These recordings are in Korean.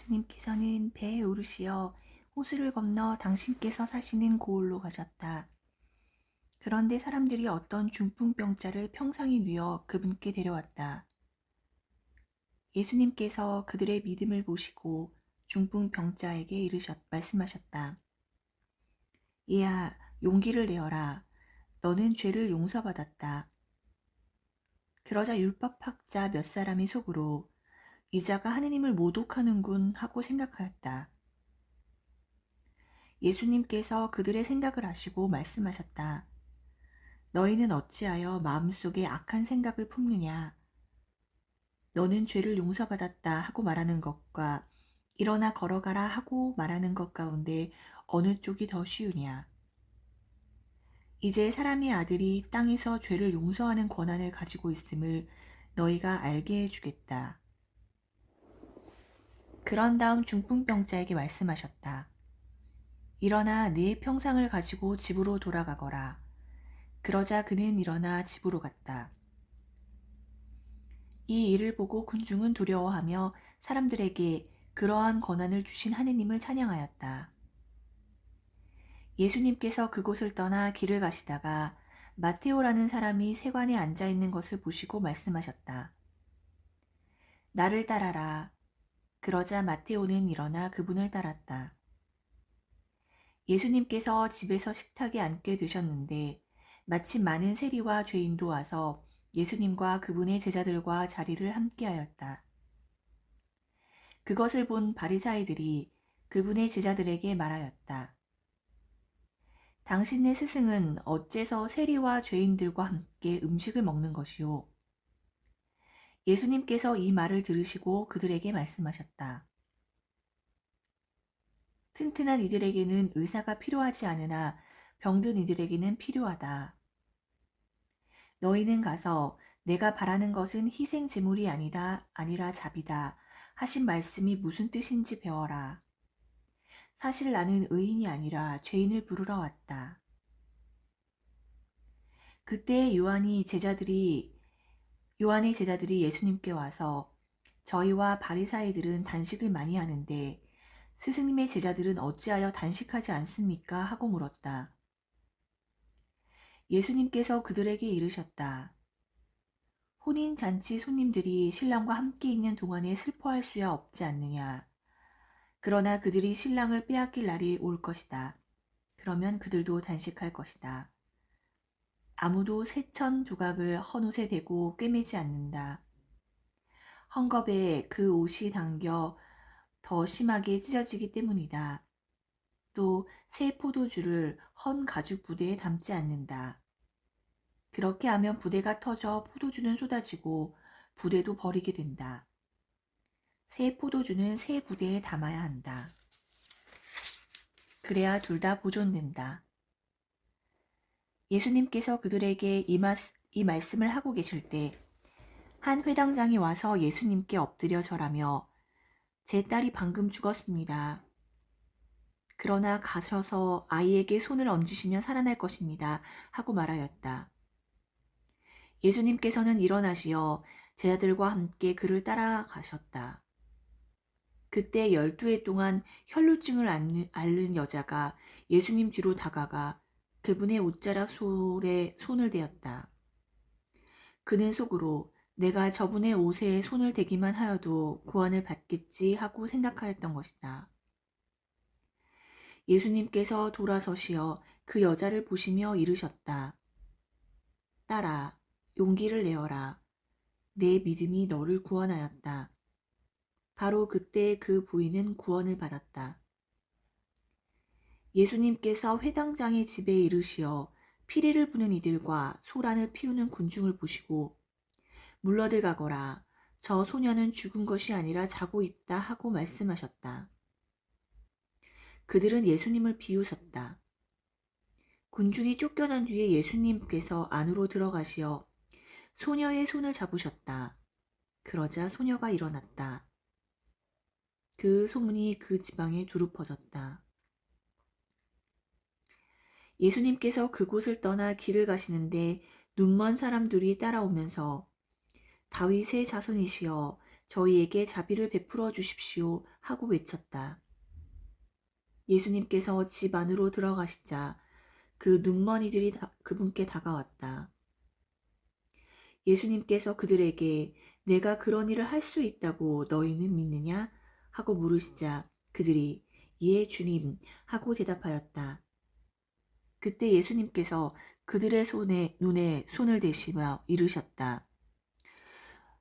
예수님께서는 배에 오르시어 호수를 건너 당신께서 사시는 고을로 가셨다. 그런데 사람들이 어떤 중풍병자를 평상이 뉘어 그분께 데려왔다. 예수님께서 그들의 믿음을 보시고 중풍병자에게 말씀하셨다. 이야, 용기를 내어라. 너는 죄를 용서받았다. 그러자 율법학자 몇 사람이 속으로 이 자가 하느님을 모독하는군 하고 생각하였다. 예수님께서 그들의 생각을 아시고 말씀하셨다. 너희는 어찌하여 마음속에 악한 생각을 품느냐? 너는 죄를 용서받았다 하고 말하는 것과 일어나 걸어가라 하고 말하는 것 가운데 어느 쪽이 더 쉬우냐? 이제 사람의 아들이 땅에서 죄를 용서하는 권한을 가지고 있음을 너희가 알게 해주겠다. 그런 다음 중풍병자에게 말씀하셨다. 일어나 네 평상을 가지고 집으로 돌아가거라. 그러자 그는 일어나 집으로 갔다. 이 일을 보고 군중은 두려워하며 사람들에게 그러한 권한을 주신 하느님을 찬양하였다. 예수님께서 그곳을 떠나 길을 가시다가 마테오라는 사람이 세관에 앉아 있는 것을 보시고 말씀하셨다. 나를 따라라. 그러자 마테오는 일어나 그분을 따랐다. 예수님께서 집에서 식탁에 앉게 되셨는데 마침 많은 세리와 죄인도 와서 예수님과 그분의 제자들과 자리를 함께하였다. 그것을 본 바리사이들이 그분의 제자들에게 말하였다. 당신의 스승은 어째서 세리와 죄인들과 함께 음식을 먹는 것이오? 예수님께서 이 말을 들으시고 그들에게 말씀하셨다. 튼튼한 이들에게는 의사가 필요하지 않으나 병든 이들에게는 필요하다. 너희는 가서 내가 바라는 것은 희생 제물이 아니라 자비다 하신 말씀이 무슨 뜻인지 배워라. 사실 나는 의인이 아니라 죄인을 부르러 왔다. 그때 요한의 제자들이 예수님께 와서 저희와 바리사이들은 단식을 많이 하는데 스승님의 제자들은 어찌하여 단식하지 않습니까? 하고 물었다. 예수님께서 그들에게 이르셨다. 혼인잔치 손님들이 신랑과 함께 있는 동안에 슬퍼할 수야 없지 않느냐. 그러나 그들이 신랑을 빼앗길 날이 올 것이다. 그러면 그들도 단식할 것이다. 아무도 새천 조각을 헌옷에 대고 꿰매지 않는다. 헝겊에 그 옷이 당겨 더 심하게 찢어지기 때문이다. 또 새 포도주를 헌 가죽 부대에 담지 않는다. 그렇게 하면 부대가 터져 포도주는 쏟아지고 부대도 버리게 된다. 새 포도주는 새 부대에 담아야 한다. 그래야 둘 다 보존된다. 예수님께서 그들에게 이 말씀을 하고 계실 때 한 회당장이 와서 예수님께 엎드려 절하며 제 딸이 방금 죽었습니다. 그러나 가셔서 아이에게 손을 얹으시면 살아날 것입니다. 하고 말하였다. 예수님께서는 일어나시어 제자들과 함께 그를 따라가셨다. 그때 12해 동안 혈루증을 앓는 여자가 예수님 뒤로 다가가 그분의 옷자락 솔에 손을 대었다. 그는 속으로 내가 저분의 옷에 손을 대기만 하여도 구원을 받겠지 하고 생각하였던 것이다. 예수님께서 돌아서시어 그 여자를 보시며 이르셨다. 딸아, 용기를 내어라. 내 믿음이 너를 구원하였다. 바로 그때 그 부인은 구원을 받았다. 예수님께서 회당장의 집에 이르시어 피리를 부는 이들과 소란을 피우는 군중을 보시고 물러들 가거라. 저 소녀는 죽은 것이 아니라 자고 있다 하고 말씀하셨다. 그들은 예수님을 비웃었다. 군중이 쫓겨난 뒤에 예수님께서 안으로 들어가시어 소녀의 손을 잡으셨다. 그러자 소녀가 일어났다. 그 소문이 그 지방에 두루 퍼졌다. 예수님께서 그곳을 떠나 길을 가시는데 눈먼 사람들이 따라오면서 다윗의 자손이시여 저희에게 자비를 베풀어 주십시오 하고 외쳤다. 예수님께서 집 안으로 들어가시자 그 눈먼이들이 그분께 다가왔다. 예수님께서 그들에게 내가 그런 일을 할 수 있다고 너희는 믿느냐? 하고 물으시자 그들이 예 주님 하고 대답하였다. 그때 예수님께서 그들의 눈에 손을 대시며 이르셨다.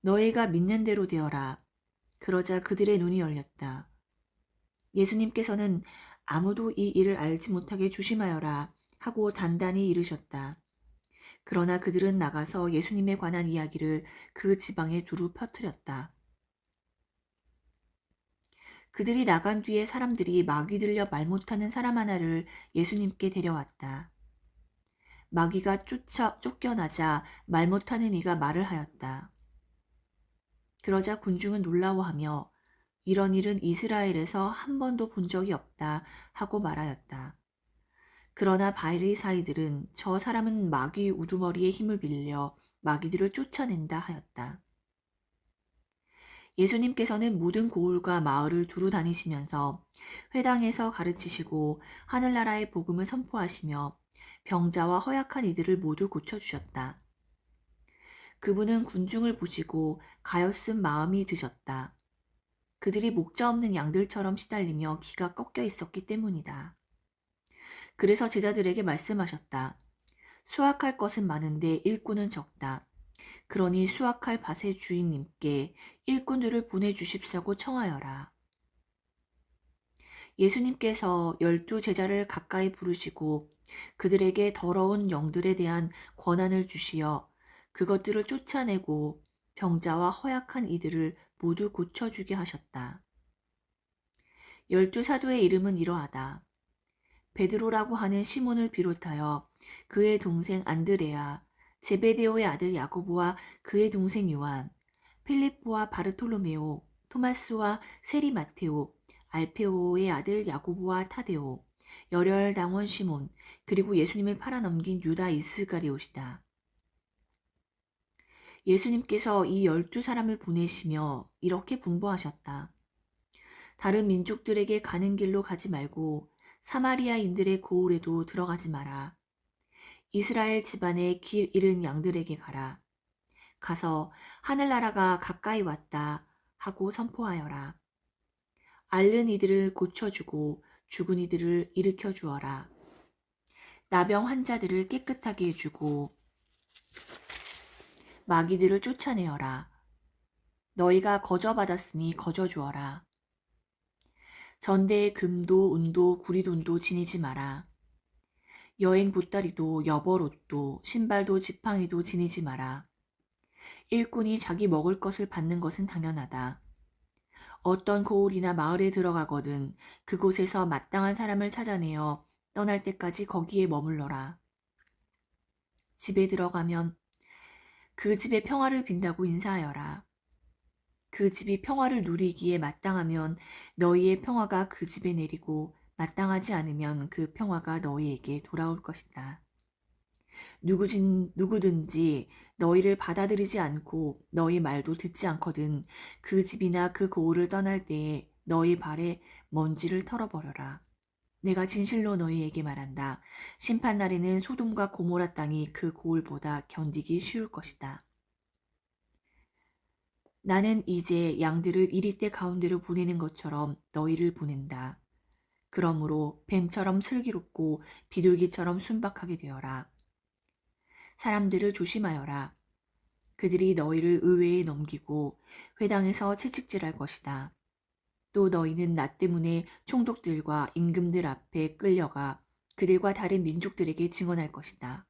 너희가 믿는 대로 되어라. 그러자 그들의 눈이 열렸다. 예수님께서는 아무도 이 일을 알지 못하게 조심하여라 하고 단단히 이르셨다. 그러나 그들은 나가서 예수님에 관한 이야기를 그 지방에 두루 퍼뜨렸다. 그들이 나간 뒤에 사람들이 마귀 들려 말 못하는 사람 하나를 예수님께 데려왔다. 마귀가 쫓겨나자 말 못하는 이가 말을 하였다. 그러자 군중은 놀라워하며 이런 일은 이스라엘에서 한 번도 본 적이 없다 하고 말하였다. 그러나 바리사이들은 저 사람은 마귀 우두머리의 힘을 빌려 마귀들을 쫓아낸다 하였다. 예수님께서는 모든 고을과 마을을 두루 다니시면서 회당에서 가르치시고 하늘나라의 복음을 선포하시며 병자와 허약한 이들을 모두 고쳐주셨다. 그분은 군중을 보시고 가엾은 마음이 드셨다. 그들이 목자 없는 양들처럼 시달리며 기가 꺾여 있었기 때문이다. 그래서 제자들에게 말씀하셨다. 수확할 것은 많은데 일꾼은 적다. 그러니 수확할 밭의 주인님께 일꾼들을 보내주십사고 청하여라. 예수님께서 12 제자를 가까이 부르시고 그들에게 더러운 영들에 대한 권한을 주시어 그것들을 쫓아내고 병자와 허약한 이들을 모두 고쳐주게 하셨다. 12 사도의 이름은 이러하다. 베드로라고 하는 시몬을 비롯하여 그의 동생 안드레아, 제베데오의 아들 야고보와 그의 동생 요한, 필립보와 바르톨로메오, 토마스와 세리 마테오, 알페오의 아들 야고보와 타데오, 열혈당원 시몬, 그리고 예수님을 팔아넘긴 유다 이스가리옷이다. 예수님께서 이 12 사람을 보내시며 이렇게 분부하셨다. 다른 민족들에게 가는 길로 가지 말고 사마리아인들의 고을에도 들어가지 마라. 이스라엘 집안의 길 잃은 양들에게 가라. 가서 하늘나라가 가까이 왔다 하고 선포하여라. 앓는 이들을 고쳐주고 죽은 이들을 일으켜 주어라. 나병 환자들을 깨끗하게 해주고 마귀들을 쫓아내어라. 너희가 거저받았으니 거저주어라. 전대에 금도 은도 구리돈도 지니지 마라. 여행 보따리도 여벌옷도 신발도 지팡이도 지니지 마라. 일꾼이 자기 먹을 것을 받는 것은 당연하다. 어떤 고을이나 마을에 들어가거든 그곳에서 마땅한 사람을 찾아내어 떠날 때까지 거기에 머물러라. 집에 들어가면 그 집에 평화를 빈다고 인사하여라. 그 집이 평화를 누리기에 마땅하면 너희의 평화가 그 집에 내리고 마땅하지 않으면 그 평화가 너희에게 돌아올 것이다. 누구든지 너희를 받아들이지 않고 너희 말도 듣지 않거든 그 집이나 그 고을을 떠날 때에 너희 발에 먼지를 털어버려라. 내가 진실로 너희에게 말한다. 심판날에는 소돔과 고모라 땅이 그 고을보다 견디기 쉬울 것이다. 나는 이제 양들을 이리떼 가운데로 보내는 것처럼 너희를 보낸다. 그러므로 뱀처럼 슬기롭고 비둘기처럼 순박하게 되어라. 사람들을 조심하여라. 그들이 너희를 의회에 넘기고 회당에서 채찍질할 것이다. 또 너희는 나 때문에 총독들과 임금들 앞에 끌려가 그들과 다른 민족들에게 증언할 것이다.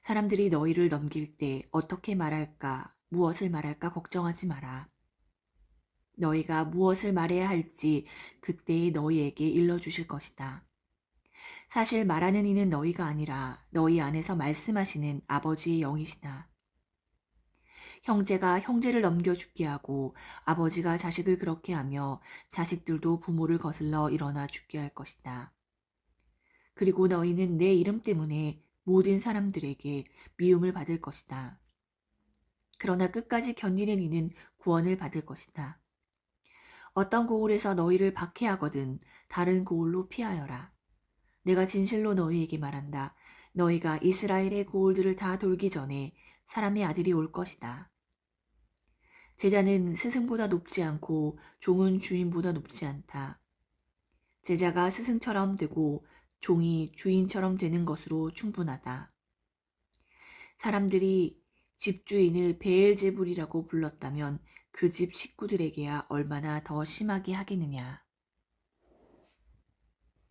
사람들이 너희를 넘길 때 어떻게 말할까, 무엇을 말할까 걱정하지 마라. 너희가 무엇을 말해야 할지 그때에 너희에게 일러주실 것이다. 사실 말하는 이는 너희가 아니라 너희 안에서 말씀하시는 아버지의 영이시다. 형제가 형제를 넘겨 죽게 하고 아버지가 자식을 그렇게 하며 자식들도 부모를 거슬러 일어나 죽게 할 것이다. 그리고 너희는 내 이름 때문에 모든 사람들에게 미움을 받을 것이다. 그러나 끝까지 견디는 이는 구원을 받을 것이다. 어떤 고을에서 너희를 박해하거든 다른 고을로 피하여라. 내가 진실로 너희에게 말한다. 너희가 이스라엘의 고을들을 다 돌기 전에 사람의 아들이 올 것이다. 제자는 스승보다 높지 않고 종은 주인보다 높지 않다. 제자가 스승처럼 되고 종이 주인처럼 되는 것으로 충분하다. 사람들이 집주인을 베엘제불이라고 불렀다면 그 집 식구들에게야 얼마나 더 심하게 하겠느냐.